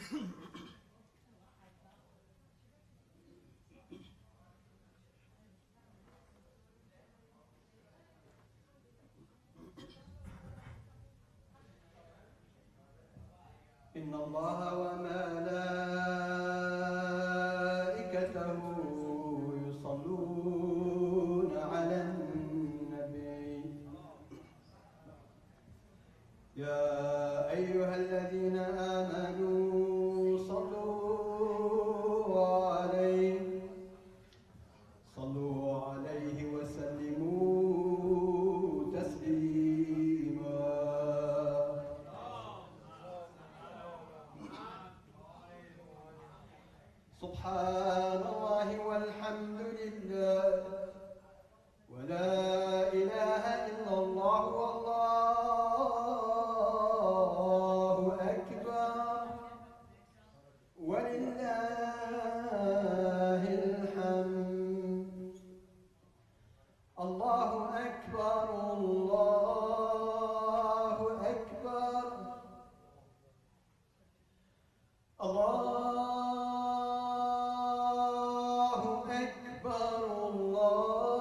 إن الله وملائكته يصلون على النبي يا أيها الذين آمنوا صلوا عليه وسلموا تسليما. سبحان الله والحمد لله ولا إله إلا الله والله أكبر ولله الحمد. الله أكبر الله أكبر. الله أكبر الله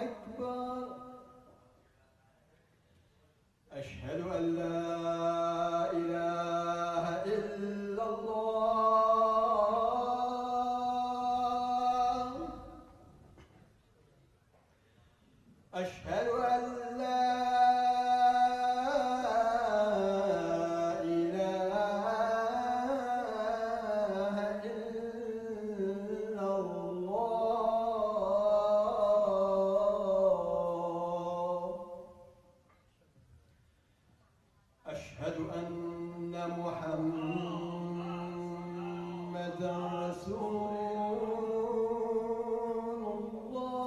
أكبر. أشهد أن لا إله إلا الله. أشهد أن لا إله إلا الله. أشهد أن محمدًا رسول الله.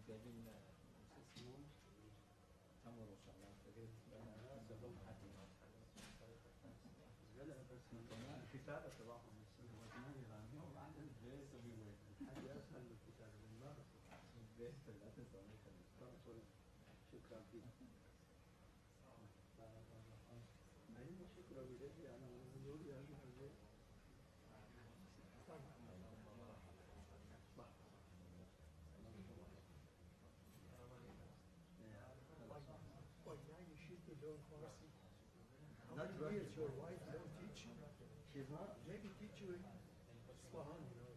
جايبين اسمهم تمر وشغلات فقلت انا سبب حد الكتابة تبعهم البيت حاجة أسهل من الكتابة بالمرة البيت لا تنسى شكرا فيك أيوة شكرا بجد أنا بقول يا أخي Not right. Your wife don't teach you. She's not. Maybe teach you Isfahan, you know.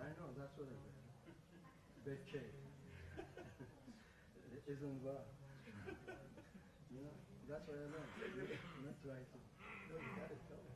I know, that's what I mean. Betche. Isn't that? You know, that's what I learned. Not right. No, you gotta tell them.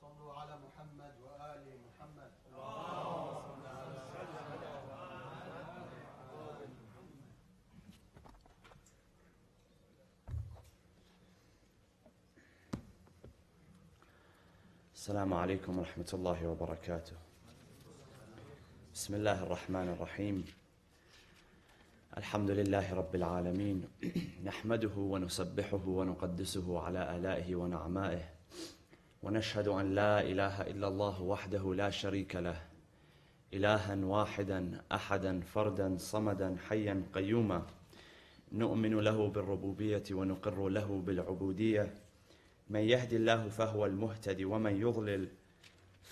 صلوا على محمد وآل محمد. السلام عليكم ورحمة الله وبركاته. بسم الله الرحمن الرحيم. الحمد لله رب العالمين، نحمده ونسبحه ونقدسه على آلائه ونعمائه، ونشهد أن لا إله إلا الله وحده لا شريك له، إلها واحدا أحدا فردا صمدا حيا قيوما، نؤمن له بالربوبية ونقر له بالعبودية، من يهدي الله فهو المهتدي ومن يضلل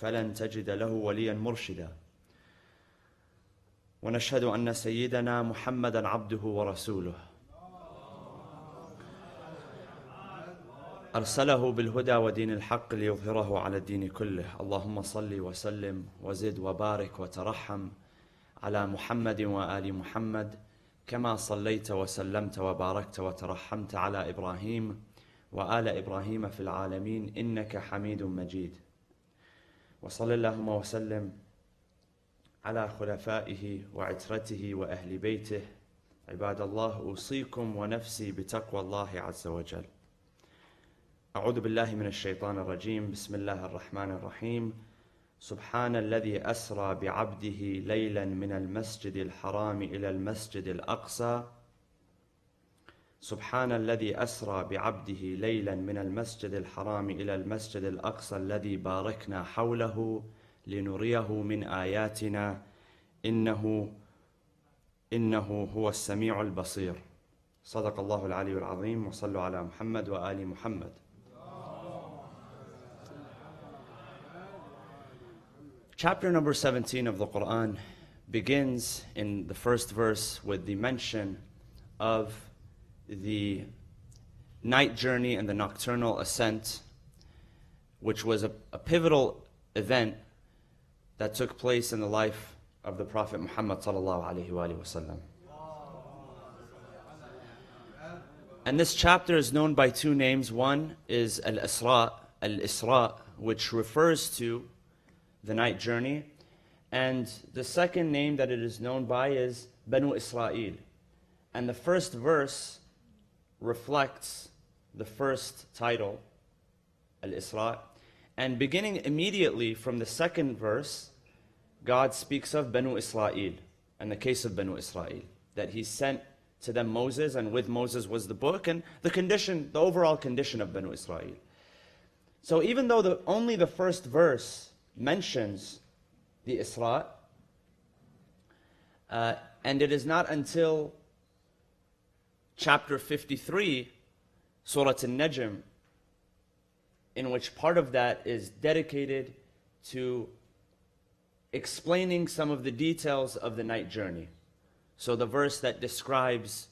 فلن تجد له وليا مرشدا ونشهد أن سيدنا محمدا عبده ورسوله أرسله بالهدى ودين الحق ليظهره على الدين كله اللهم صل وسلم وزد وبارك وترحم على محمد وآل محمد كما صليت وسلمت وباركت وترحمت على إبراهيم وآل إبراهيم في العالمين إنك حميد مجيد وصل اللهم وسلم على خلفائه وعترته وأهل بيته عباد الله أوصيكم ونفسي بتقوى الله عز وجل أعوذ بالله من الشيطان الرجيم بسم الله الرحمن الرحيم سبحان الذي أسرى بعبده ليلا من المسجد الحرام إلى المسجد الأقصى سبحان الذي أسرى بعبده ليلا من المسجد الحرام إلى المسجد الأقصى الذي باركنا حوله لنريه من آياتنا إنه هو السميع البصير صدق الله العلي العظيم وصلوا على محمد وآل محمد. Chapter number 17 of the Quran begins in the first verse with the mention of the night journey and the nocturnal ascent, which was a pivotal event that took place in the life of the Prophet Muhammad sallallahu alaihi wasallam. And this chapter is known by two names. One is Al-Isra, which refers to the night journey, and the second name that it is known by is Banu Israel. And the first verse reflects the first title, Al-Isra, and beginning immediately from the second verse, God speaks of Banu Israel, and the case of Banu Israel, that He sent to them Moses, and with Moses was the book, and the overall condition of Banu Israel. So even though only the first verse mentions the Isra, and it is not until chapter 53, Surah An-Najm, in which part of that is dedicated to explaining some of the details of the night journey. So the verse that describes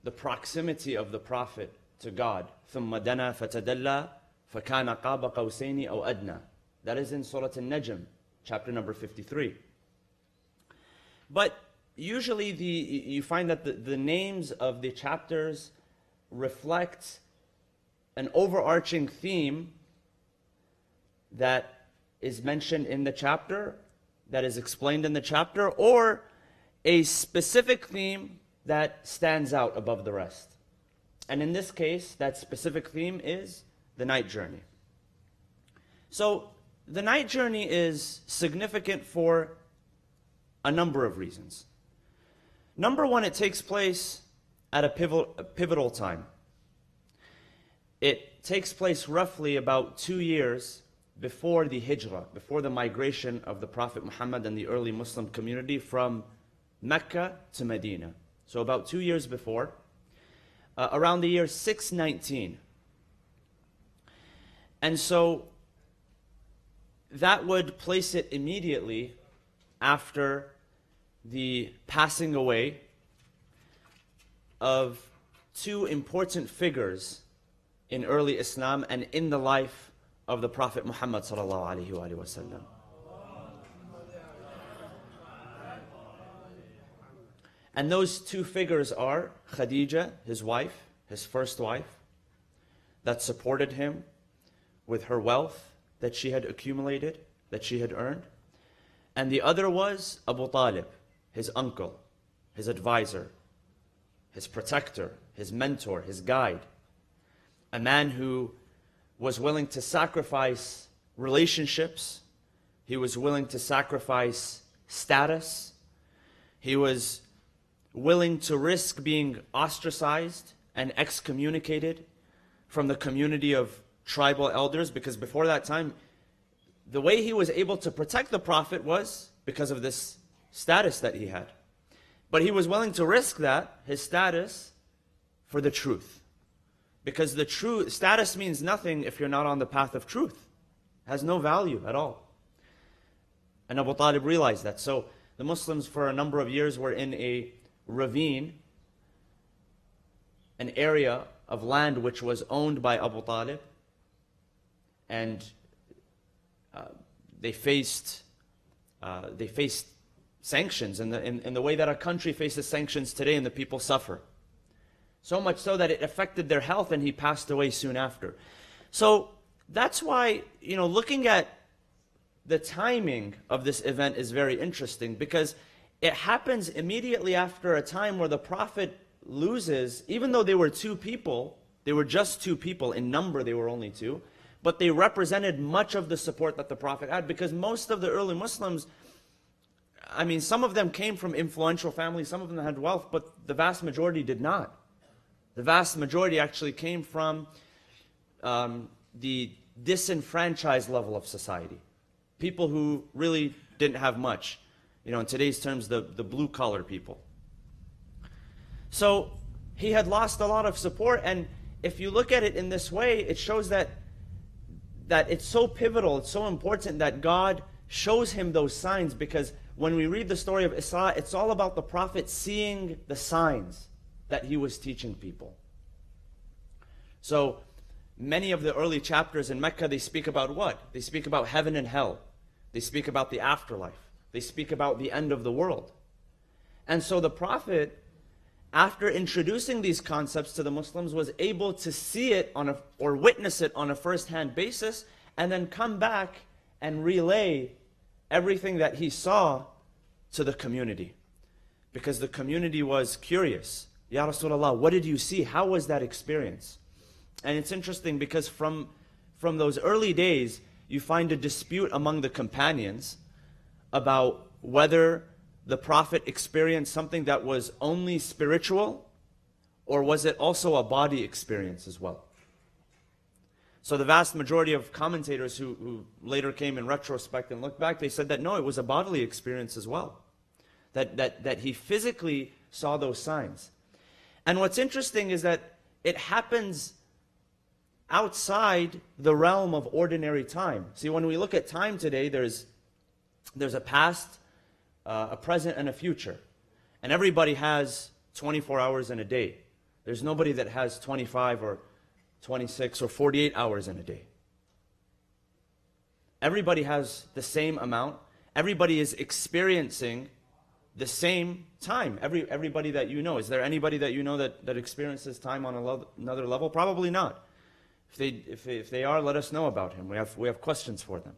the proximity of the Prophet to God, ثُمَّ دَنَا فَتَدَلَّى فَكَانَ قَابَ قَوْسَيْنِ أَوْ أَدْنَى. That is in Surah An-Najm, chapter number 53. But usually you find that the names of the chapters reflect an overarching theme that is mentioned in the chapter, that is explained in the chapter, or a specific theme that stands out above the rest. And in this case, that specific theme is the night journey. So the night journey is significant for a number of reasons. Number one, it takes place at a pivotal time. It takes place roughly about 2 years before the hijrah, before the migration of the Prophet Muhammad and the early Muslim community from Mecca to Medina. So about 2 years before, around the year 619. And so that would place it immediately after the passing away of two important figures in early Islam and in the life of the Prophet Muhammad sallallahu alaihi wasallam. And those two figures are Khadija, his wife, his first wife, that supported him with her wealth that she had accumulated, that she had earned. And the other was Abu Talib, his uncle, his advisor, his protector, his mentor, his guide. A man who was willing to sacrifice relationships. He was willing to sacrifice status. He was willing to risk being ostracized and excommunicated from the community of tribal elders, because before that time, the way he was able to protect the Prophet was because of this status that he had. But he was willing to risk that, his status, for the truth. Because status means nothing if you're not on the path of truth. It has no value at all. And Abu Talib realized that. So the Muslims for a number of years were in a ravine, an area of land which was owned by Abu Talib. And they faced sanctions in the way that a country faces sanctions today, and the people suffer. So much so that it affected their health, and he passed away soon after. So that's why, looking at the timing of this event is very interesting, because it happens immediately after a time where the Prophet loses, even though they were two people, they were just two people, in number they were only two, but they represented much of the support that the Prophet had, because most of the early Muslims, some of them came from influential families, some of them had wealth, but the vast majority did not. The vast majority actually came from the disenfranchised level of society. People who really didn't have much. In today's terms, the blue-collar people. So he had lost a lot of support, and if you look at it in this way, it shows that it's so pivotal, it's so important that God shows him those signs, because when we read the story of Isra, it's all about the Prophet seeing the signs that he was teaching people. So many of the early chapters in Mecca, they speak about what? They speak about heaven and hell. They speak about the afterlife. They speak about the end of the world. And so the Prophet, after introducing these concepts to the Muslims, was able to see it or witness it on a first-hand basis, and then come back and relay everything that he saw to the community. Because the community was curious. Ya Rasulullah, what did you see? How was that experience? And it's interesting because from those early days, you find a dispute among the companions about whether the Prophet experienced something that was only spiritual, or was it also a body experience as well? So the vast majority of commentators who later came in retrospect and looked back, they said that no, it was a bodily experience as well. That he physically saw those signs. And what's interesting is that it happens outside the realm of ordinary time. See, when we look at time today, there's a past, a present, and a future. And everybody has 24 hours in a day. There's nobody that has 25 or 26 or 48 hours in a day. Everybody has the same amount. Everybody is experiencing the same time. Everybody that you know. Is there anybody that you know that experiences time on another level? Probably not. If they are, let us know about him. We have questions for them.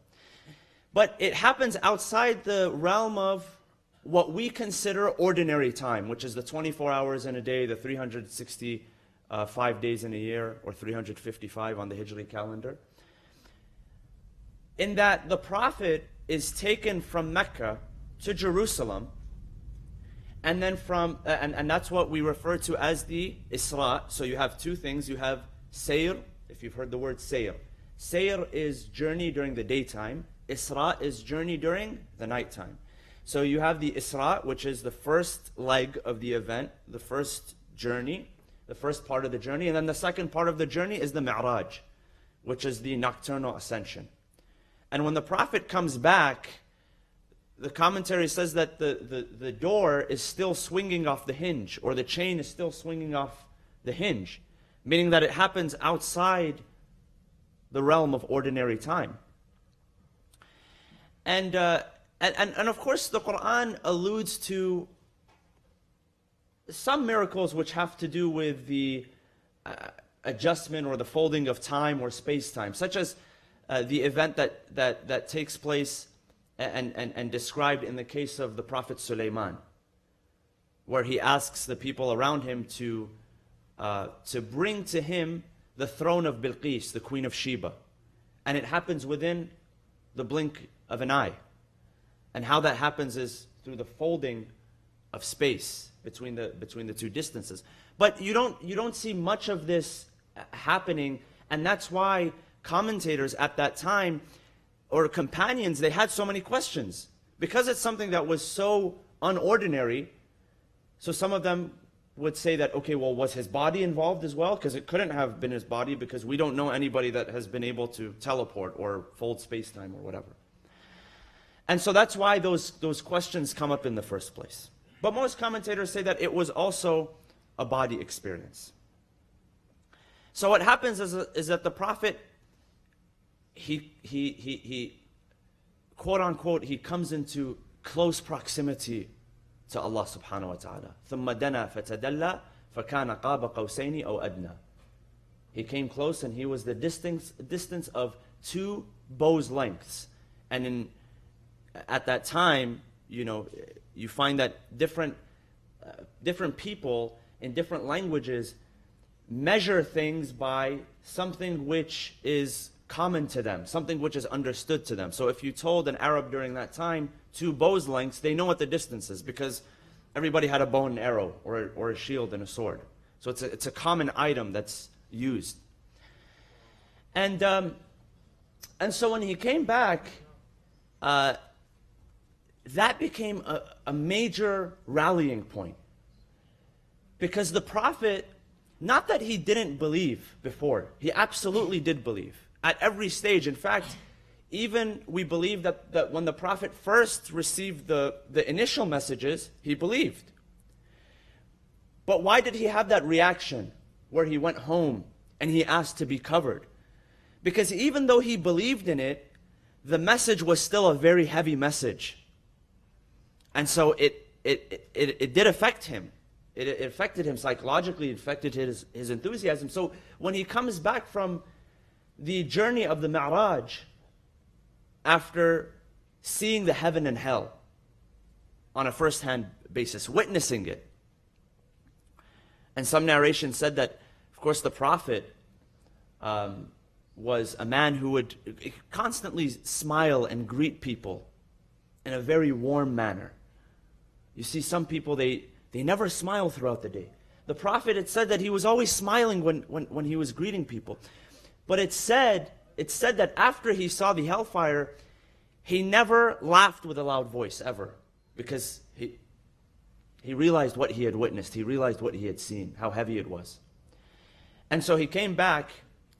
But it happens outside the realm of what we consider ordinary time, which is the 24 hours in a day, the 365 days in a year, or 355 on the Hijri calendar. In that the Prophet is taken from Mecca to Jerusalem, and then and that's what we refer to as the Isra. So you have two things. You have Sayr, if you've heard the word Sayr. Sayr is journey during the daytime. Isra is journey during the nighttime. So you have the Isra, which is the first leg of the event, the first journey, the first part of the journey. And then the second part of the journey is the Mi'raj, which is the nocturnal ascension. And when the Prophet comes back, the commentary says that the door is still swinging off the hinge, or the chain is still swinging off the hinge, meaning that it happens outside the realm of ordinary time. And of course the Quran alludes to some miracles which have to do with the adjustment or the folding of time or space-time, such as the event that takes place and described in the case of the Prophet Sulaiman, where he asks the people around him to bring to him the throne of Bilqis, the queen of Sheba. And it happens within the blink of an eye. And how that happens is through the folding of space between the two distances. But you don't see much of this happening, and that's why commentators at that time, or companions, they had so many questions. Because it's something that was so unordinary, so some of them would say that, okay, well, was his body involved as well? Because it couldn't have been his body, because we don't know anybody that has been able to teleport or fold space-time or whatever. And so that's why those questions come up in the first place. But most commentators say that it was also a body experience. So what happens is that the Prophet, he quote unquote, he comes into close proximity to Allah subhanahu wa ta'ala. ثُمَّ دَنَا فَتَدَلَّى فَكَانَ قَابَ قَوْسَيْنِ أَوْ أَدْنَى. He came close and he was the distance of 2 bow's lengths. And at that time, you find that different people in different languages measure things by something which is common to them, something which is understood to them. So if you told an Arab during that time 2 bow's lengths, they know what the distance is because everybody had a bow and arrow or a shield and a sword. So it's a common item that's used. And so when he came back, that became a major rallying point. Because the Prophet, not that he didn't believe before, he absolutely did believe. At every stage. In fact, even we believe that when the Prophet first received the initial messages, he believed. But why did he have that reaction where he went home and he asked to be covered? Because even though he believed in it, the message was still a very heavy message. And so it did affect him. It affected him psychologically, it affected his enthusiasm. So when he comes back from the journey of the Mi'raj, after seeing the heaven and hell on a first-hand basis, witnessing it. And some narration said that, of course, the Prophet was a man who would constantly smile and greet people in a very warm manner. You see, some people, they never smile throughout the day. The Prophet, it said that he was always smiling when he was greeting people. But it said that after he saw the hellfire, he never laughed with a loud voice, ever. Because he realized what he had witnessed. He realized what he had seen, how heavy it was. And so he came back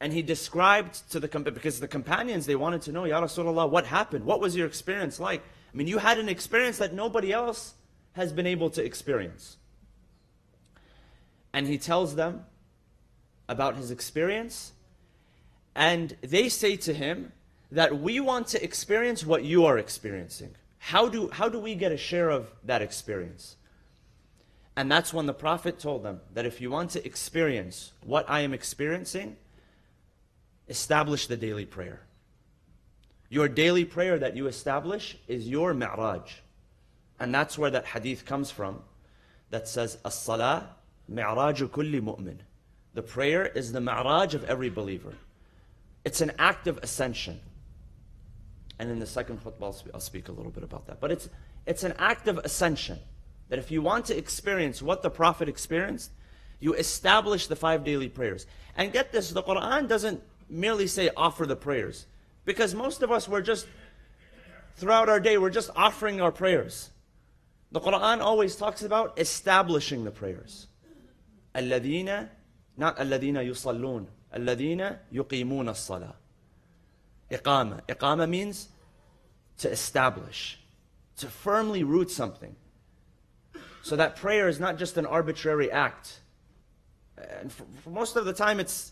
and he described to because the companions, they wanted to know, Ya Rasulullah, what happened? What was your experience like? I mean, you had an experience that nobody else has been able to experience. And he tells them about his experience. And they say to him that we want to experience what you are experiencing. How do we get a share of that experience? And that's when the Prophet told them that if you want to experience what I am experiencing, establish the daily prayer. Your daily prayer that you establish is your mi'raj. And that's where that hadith comes from that says, As-salah mi'raju kulli mu'min. The prayer is the mi'raj of every believer. It's an act of ascension. And in the second khutbah, I'll speak a little bit about that. But it's an act of ascension. That if you want to experience what the Prophet experienced, you establish the 5 daily prayers. And get this, the Quran doesn't merely say offer the prayers. Because most of us, throughout our day, we're just offering our prayers. The Quran always talks about establishing the prayers. الَّذِينَ, not الَّذِينَ يُصَلُّونَ, الَّذِينَ يُقِيمُونَ الصَّلَاةِ. Iqama. Iqama means to establish, to firmly root something. So that prayer is not just an arbitrary act. And for most of the time, it's